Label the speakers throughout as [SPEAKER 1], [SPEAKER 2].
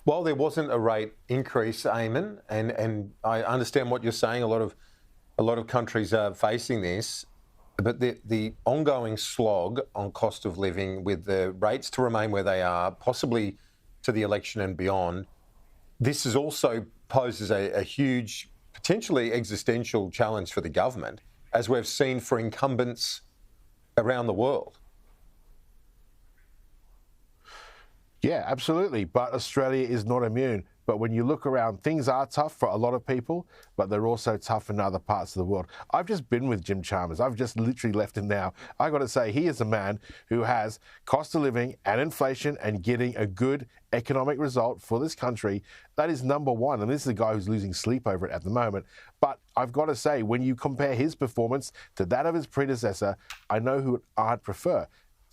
[SPEAKER 1] While there wasn't a rate increase, Eamon, and I understand what you're saying, a lot of countries are facing this, but the ongoing slog on cost of living with the rates to remain where they are, possibly to the election and beyond, this is also poses a huge, potentially existential challenge for the government, as we've seen for incumbents around the world.
[SPEAKER 2] Yeah, absolutely. But Australia is not immune. But when you look around, things are tough for a lot of people, but they're also tough in other parts of the world. I've just been with Jim Chalmers. I've just literally left him now. I got to say, he is a man who has cost of living and inflation and getting a good economic result for this country. That is number one. And this is a guy who's losing sleep over it at the moment. But I've got to say, when you compare his performance to that of his predecessor, I know who I'd prefer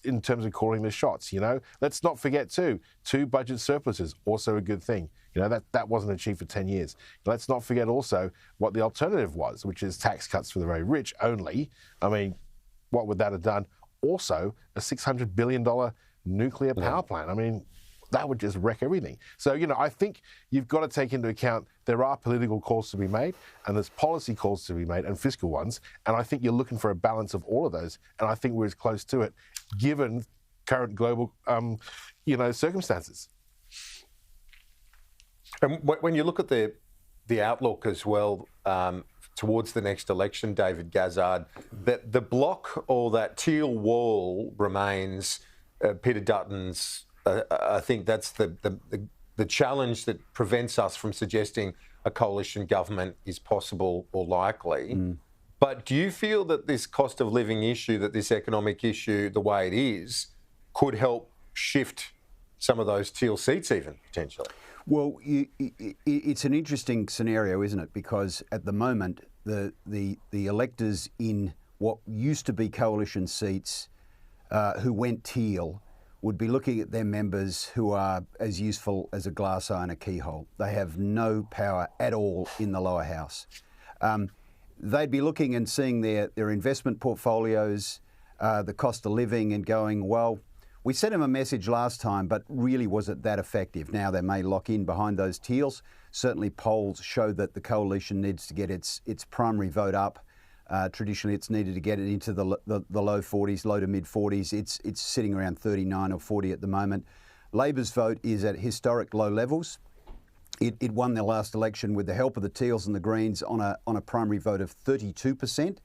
[SPEAKER 2] in terms of calling the shots, you know. Let's not forget, too, 2 budget surpluses, also a good thing. You know, that wasn't achieved for 10 years. Let's not forget also what the alternative was, which is tax cuts for the very rich only. I mean, what would that have done? Also, a $600 billion nuclear power plant. I mean, that would just wreck everything. So, you know, I think you've got to take into account there are political calls to be made and there's policy calls to be made and fiscal ones. And I think you're looking for a balance of all of those. And I think we're as close to it, given current global, circumstances.
[SPEAKER 1] And when you look at the outlook as well towards the next election, David Gazard, that the block or that teal wall remains Peter Dutton's. I think that's the challenge that prevents us from suggesting a coalition government is possible or likely. But do you feel that this cost of living issue, that this economic issue, the way it is, could help shift some of those teal seats even, potentially?
[SPEAKER 3] Well, it's an interesting scenario, isn't it? Because at the moment, the electors in what used to be coalition seats who went teal would be looking at their members who are as useful as a glass eye in a keyhole. They have no power at all in the lower house. They'd be looking and seeing their investment portfolios, the cost of living, and going, well, we sent them a message last time, but really was it that effective? Now they may lock in behind those teals. Certainly polls show that the coalition needs to get its primary vote up. Traditionally, it's needed to get it into the low 40s, low to mid 40s. It's sitting around 39 or 40 at the moment. Labor's vote is at historic low levels. It won their last election with the help of the Teals and the Greens on a primary vote of 32%.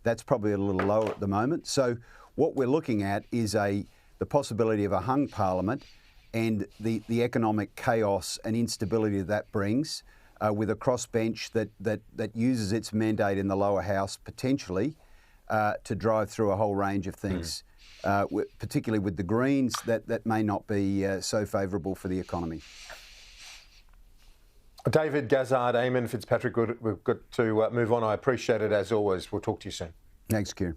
[SPEAKER 3] That's probably a little lower at the moment. So what we're looking at is the possibility of a hung parliament and the economic chaos and instability that brings. With a crossbench that uses its mandate in the lower house potentially to drive through a whole range of things, particularly with the Greens, that may not be so favourable for the economy.
[SPEAKER 1] David Gazard, Eamon Fitzpatrick, we've got to move on. I appreciate it as always. We'll talk to you soon.
[SPEAKER 3] Thanks, Kieran.